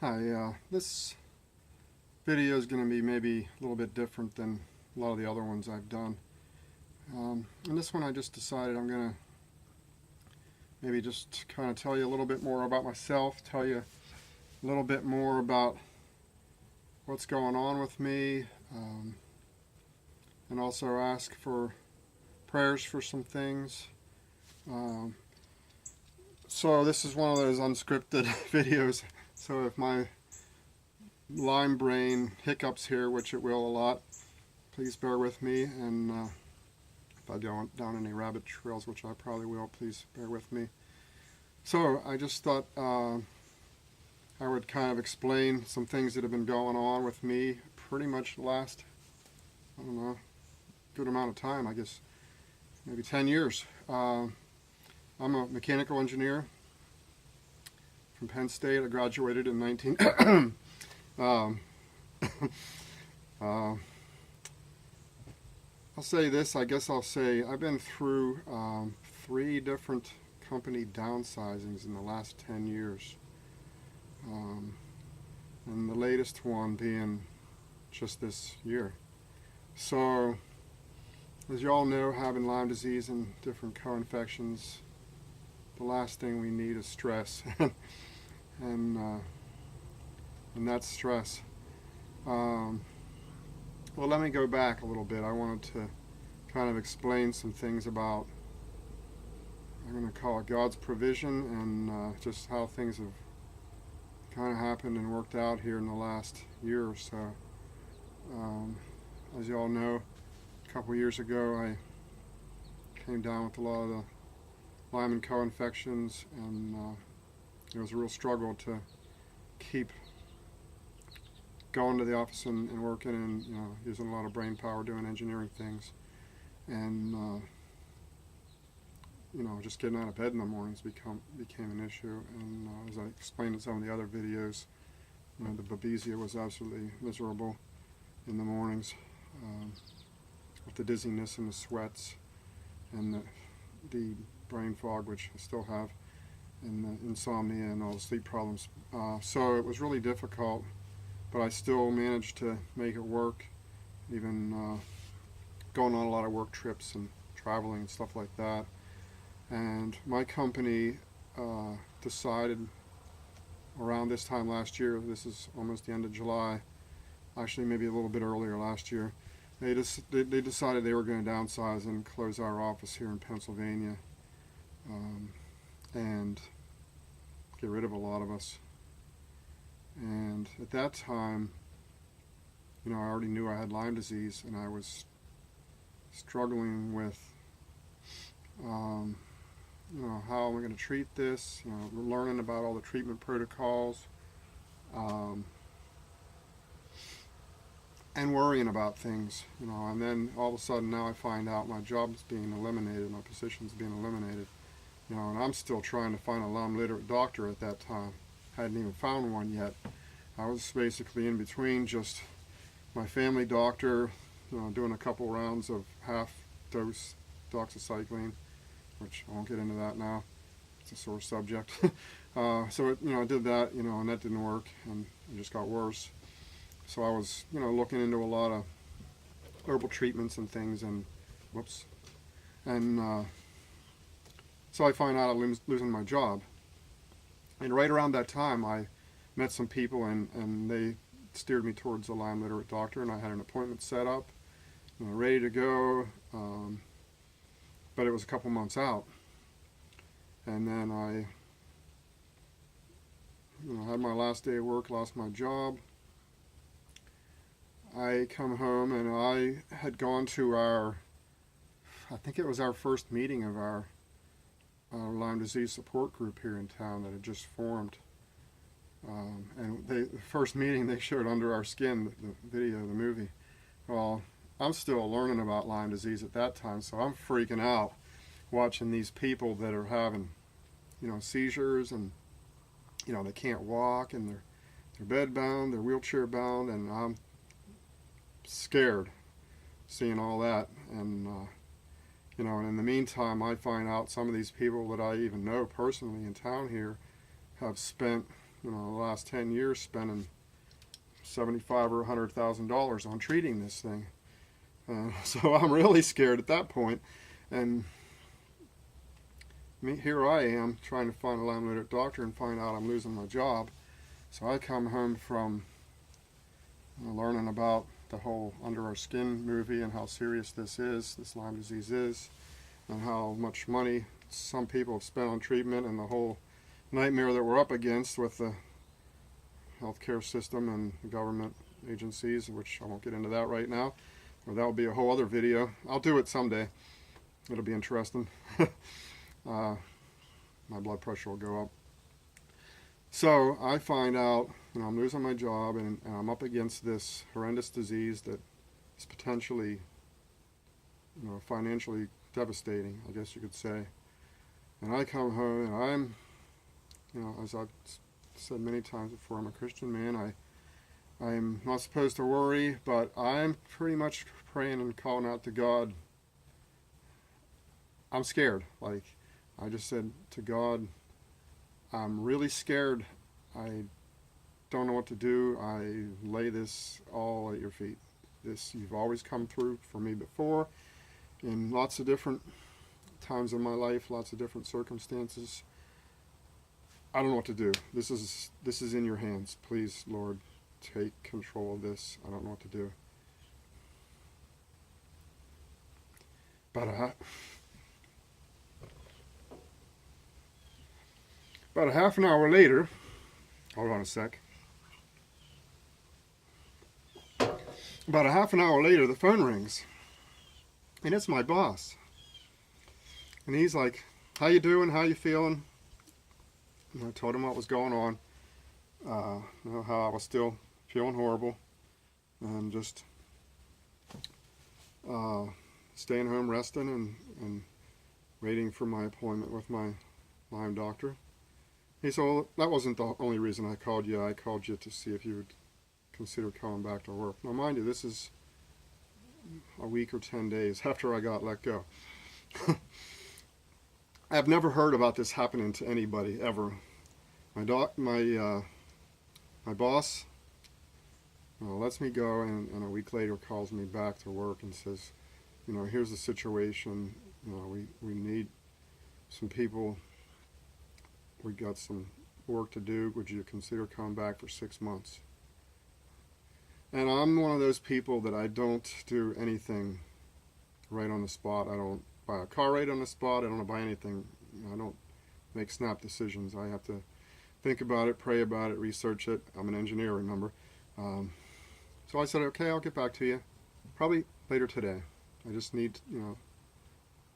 Hi, this video is going to be maybe a little bit different than a lot of the other ones I've done. In this one I just decided I'm going to maybe just kind of tell you a little bit more about myself, tell you a little bit more about what's going on with me, and also ask for prayers for some things. So this is one of those unscripted videos, so if my Lyme brain hiccups here, which it will a lot, please bear with me, and if I go down any rabbit trails, which I probably will, please bear with me. So I just thought I would kind of explain some things that have been going on with me pretty much the last, I don't know, good amount of time, I guess maybe 10 years. I'm a mechanical engineer from Penn State. I graduated in 19 I'll say this, I guess I'll say I've been through 3 different company downsizings in the last 10 years. And the latest one being just this year. So, as you all know, having Lyme disease and different co-infections, the last thing we need is stress. and that's stress. Well, let me go back a little bit. I wanted to kind of explain some things about, I'm going to call it God's provision, and just how things have kind of happened and worked out here in the last year or so. As you all know, a couple years ago I came down with a lot of the Lyme and co-infections, and it was a real struggle to keep going to the office and working and using a lot of brain power doing engineering things, and just getting out of bed in the mornings became an issue. And as I explained in some of the other videos, the babesia was absolutely miserable in the mornings, with the dizziness and the sweats and the brain fog, which I still have, and the insomnia and all the sleep problems. So it was really difficult, but I still managed to make it work, even going on a lot of work trips and traveling and stuff like that. And my company decided around this time last year, this is almost the end of July, actually maybe a little bit earlier last year, they decided they were going to downsize and close our office here in Pennsylvania, and get rid of a lot of us. And at that time, I already knew I had Lyme disease, and I was struggling with, how am I going to treat this? Learning about all the treatment protocols, and worrying about things, and then all of a sudden now I find out my job's being eliminated, my position's being eliminated, and I'm still trying to find a Lyme literate doctor at that time. Hadn't even found one yet. I was basically in between just my family doctor, doing a couple rounds of half-dose doxycycline, which I won't get into that now. It's a sore subject. So I did that, and that didn't work, and it just got worse. So I was, looking into a lot of herbal treatments and things, and whoops. And so I find out I'm losing my job. And right around that time, I met some people, and they steered me towards a Lyme literate doctor, and I had an appointment set up, ready to go, but it was a couple months out. And then I had my last day of work, lost my job. I come home, and I had gone to I think it was our first meeting of our Lyme disease support group here in town that had just formed. And the first meeting, they showed Under Our Skin, the video, the movie. Well, I'm still learning about Lyme disease at that time, so I'm freaking out watching these people that are having, seizures, and, they can't walk, and they're bedbound, they're wheelchair bound, and I'm scared seeing all that. And and in the meantime, I find out some of these people that I even know personally in town here have spent the last 10 years spending $75,000 or $100,000 on treating this thing. So I'm really scared at that point. And here I am trying to find a Lyme literate doctor and find out I'm losing my job. So I come home from learning about the whole Under Our Skin movie and how serious this Lyme disease is, and how much money some people have spent on treatment, and the whole nightmare that we're up against with the healthcare system and the government agencies, which I won't get into that right now, or that'll be a whole other video. I'll do it someday. It'll be interesting. My blood pressure will go up. So I find out, I'm losing my job, and I'm up against this horrendous disease that is potentially, financially devastating, I guess you could say. And I come home, and I'm, as I've said many times before, I'm a Christian man. I'm not supposed to worry, but I'm pretty much praying and calling out to God. I'm scared. Like, I just said to God, I'm really scared. I don't know what to do. I lay this all at your feet. You've always come through for me before in lots of different times in my life, lots of different circumstances. I don't know what to do. This is in your hands. Please, Lord, take control of this. I don't know what to do. But about a half an hour later, hold on a sec. About a half an hour later, the phone rings, and it's my boss. And he's like, "How you doing? How you feeling?" And I told him what was going on. How I was still feeling horrible, and just staying home resting and waiting for my appointment with my Lyme doctor. He said, "Well, that wasn't the only reason I called you. I called you to see if you would consider coming back to work." Now, mind you, this is a week or 10 days after I got let go. I've never heard about this happening to anybody ever. My boss lets me go, and a week later calls me back to work and says, "Here's the situation. We need some people. We got some work to do. Would you consider coming back for 6 months?" And I'm one of those people that I don't do anything right on the spot. I don't buy a car right on the spot. I don't buy anything. I don't make snap decisions. I have to think about it, pray about it, research it. I'm an engineer, remember. So I said, "Okay, I'll get back to you. Probably later today. I just need, a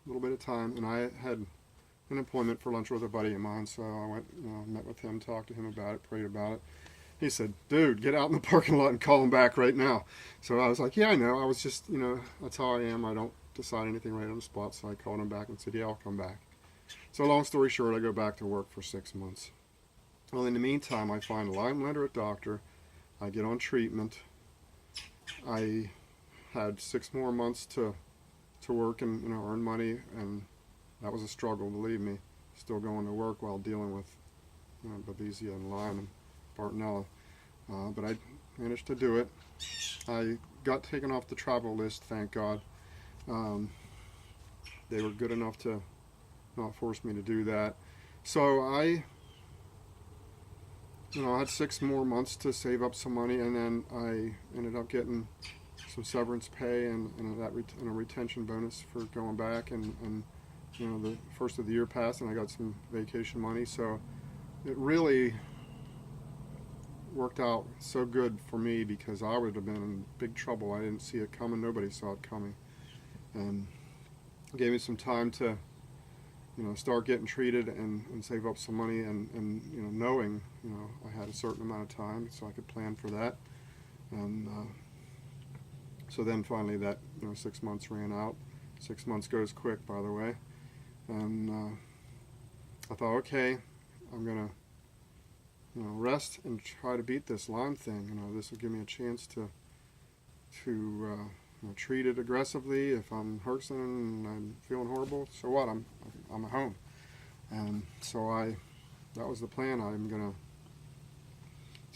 little bit of time." And I had an appointment for lunch with a buddy of mine, so I went, met with him, talked to him about it, prayed about it. He said, "Dude, get out in the parking lot and call him back right now." So I was like, "Yeah, I know. I was just, that's how I am. I don't decide anything right on the spot." So I called him back and said, "Yeah, I'll come back." So long story short, I go back to work for 6 months. Well, in the meantime, I find a Lyme literate doctor. I get on treatment. I had 6 more months to work and earn money, and that was a struggle, believe me. Still going to work while dealing with Babesia and Lyme and Bartonella. But I managed to do it. I got taken off the travel list, thank God. They were good enough to not force me to do that. So I had 6 more months to save up some money, and then I ended up getting some severance pay and a retention bonus for going back, and the first of the year passed, and I got some vacation money. So it really worked out so good for me, because I would have been in big trouble. I didn't see it coming. Nobody saw it coming, and it gave me some time to start getting treated and save up some money, and knowing I had a certain amount of time so I could plan for that. And so then finally that 6 months ran out. 6 months goes quick, by the way. And I thought, okay, I'm gonna rest and try to beat this Lyme thing. This will give me a chance to treat it aggressively. If I'm hurting and I'm feeling horrible, so what? I'm at home. And so that was the plan. I'm gonna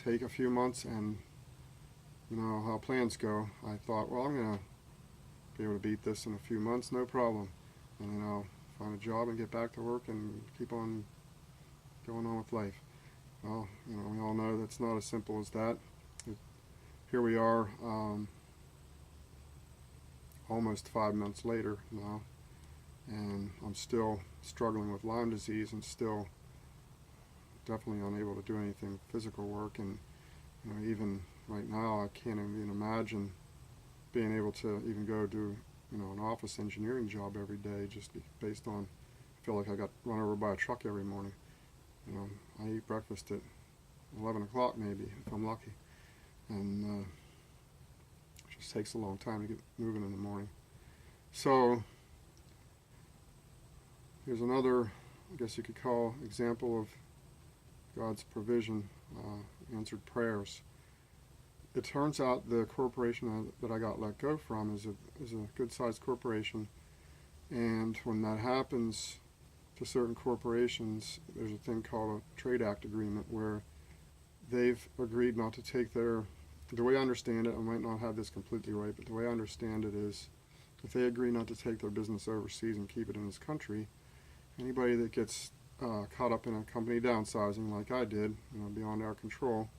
take a few months, and you know how plans go. I thought, well, I'm gonna be able to beat this in a few months, no problem, and then I'll find a job and get back to work and keep on going on with life. Well, you know, we all know that's not as simple as that. Here we are, almost 5 months later now, and I'm still struggling with Lyme disease and still definitely unable to do anything physical work. And you know, even right now, I can't even imagine being able to even go do, you know, an office engineering job every day, just based on, I feel like I got run over by a truck every morning. You know, I eat breakfast at 11 o'clock maybe, if I'm lucky, and it just takes a long time to get moving in the morning. So here's another, I guess you could call, example of God's provision, answered prayers. It turns out the corporation that I got let go from is a good-sized corporation, and when that happens to certain corporations, there's a thing called a Trade Act agreement where they've agreed not to take their, the way I understand it, I might not have this completely right, but the way I understand it is, if they agree not to take their business overseas and keep it in this country, anybody that gets caught up in a company downsizing like I did, you know, beyond our control,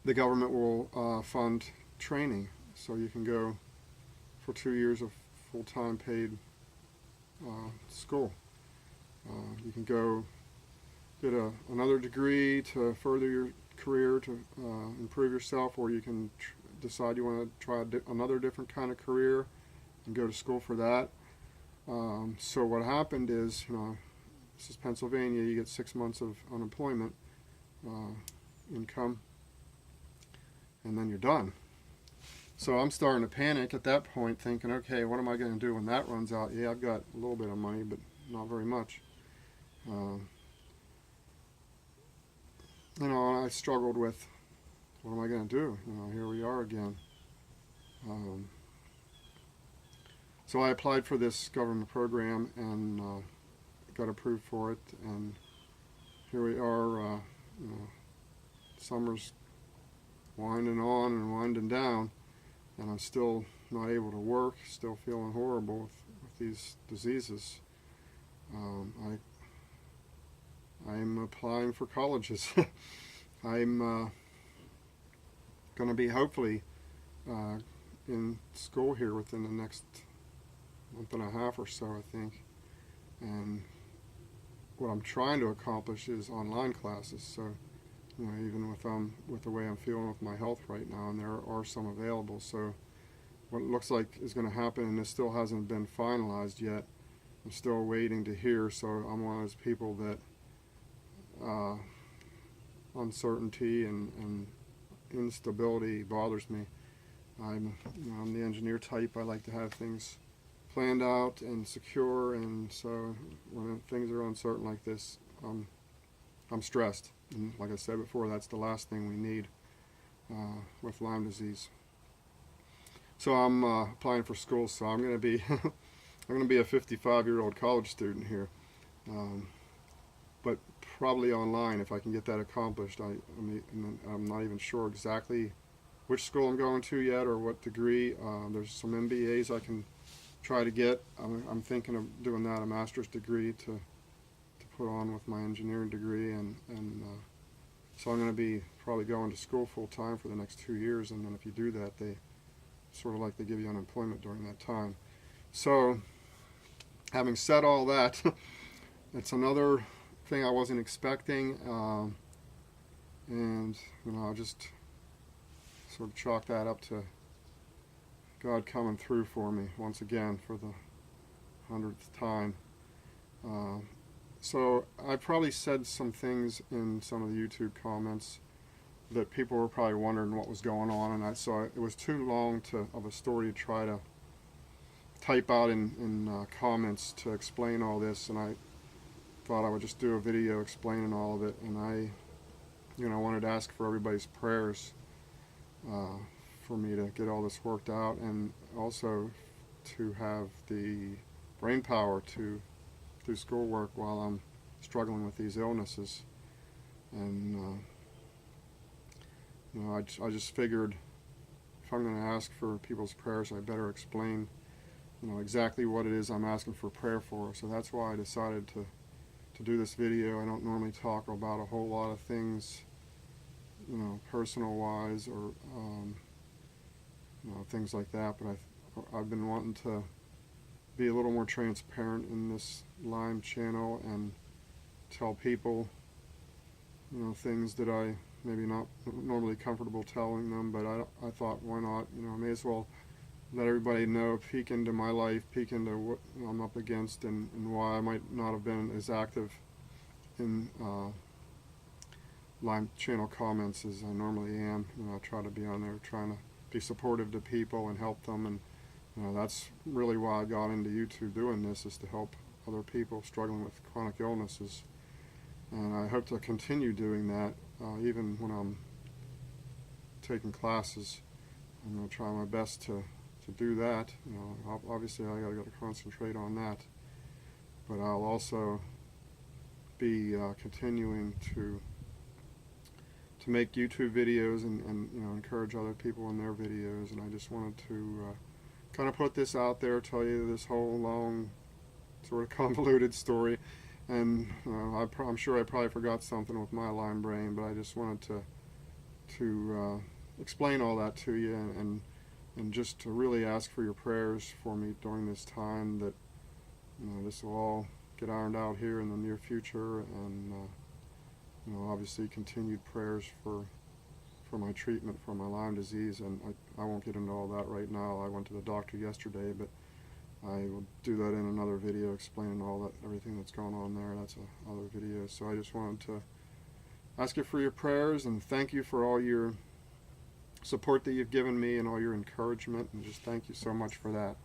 the government will fund training, so you can go for 2 years of full-time paid school. You can go get another degree to further your career, to improve yourself, or you can decide you want to try another different kind of career and go to school for that. So what happened is, you know, this is Pennsylvania, you get 6 months of unemployment income, and then you're done. So I'm starting to panic at that point, thinking, okay, what am I going to do when that runs out? Yeah, I've got a little bit of money, but not very much. You know, I struggled with, what am I going to do? You know, here we are again. So I applied for this government program and got approved for it, and here we are. You know, summer's winding on and winding down, and I'm still not able to work, still feeling horrible with these diseases. I'm applying for colleges. I'm going to be hopefully in school here within the next month and a half or so, I think. And what I'm trying to accomplish is online classes. So, you know, even with the way I'm feeling with my health right now, and there are some available. So what it looks like is going to happen, and this still hasn't been finalized yet, I'm still waiting to hear. So I'm one of those people that uncertainty and instability bothers me. I'm the engineer type. I like to have things planned out and secure, and so when things are uncertain like this, I'm stressed. And like I said before, that's the last thing we need with Lyme disease. So I'm applying for school. So I'm going to be I'm going to be a 55-year-old college student here, but probably online if I can get that accomplished. I'm not even sure exactly which school I'm going to yet or what degree. There's some MBAs I can try to get. I'm thinking of doing that, a master's degree to put on with my engineering degree, and so I'm going to be probably going to school full time for the next 2 years, and then if you do that, they sort of like they give you unemployment during that time. So having said all that, it's another thing I wasn't expecting, and you know, I just sort of chalk that up to God coming through for me once again for the 100th time. So I probably said some things in some of the YouTube comments that people were probably wondering what was going on, and I saw it was too long of a story to try to type out in comments to explain all this, and I thought I would just do a video explaining all of it. And I wanted to ask for everybody's prayers for me to get all this worked out, and also to have the brain power to do schoolwork while I'm struggling with these illnesses. And you know, I just figured if I'm going to ask for people's prayers, I better explain, you know, exactly what it is I'm asking for prayer for. So that's why I decided to do this video. I don't normally talk about a whole lot of things, you know, personal wise or you know, things like that, but I've been wanting to be a little more transparent in this Lyme channel and tell people, you know, things that I maybe not normally comfortable telling them, but I thought, why not, you know, I may as well let everybody know, peek into my life, peek into what I'm up against, and why I might not have been as active in Lyme channel comments as I normally am. You know, I try to be on there trying to be supportive to people and help them, and you know, that's really why I got into YouTube doing this, is to help other people struggling with chronic illnesses. And I hope to continue doing that even when I'm taking classes. I'm going to try my best to do that. You know, obviously I got to concentrate on that, but I'll also be continuing to make YouTube videos and you know, encourage other people in their videos. And I just wanted to kind of put this out there, tell you this whole long, sort of convoluted story. And I'm sure I probably forgot something with my Lyme brain, but I just wanted to explain all that to you, and just to really ask for your prayers for me during this time, that you know, this will all get ironed out here in the near future, and you know, obviously continued prayers for my treatment for my Lyme disease. And I won't get into all that right now. I went to the doctor yesterday, but I will do that in another video, explaining all that, everything that's going on there. That's another video. So I just wanted to ask you for your prayers, and thank you for all your support that you've given me and all your encouragement, and just thank you so much for that.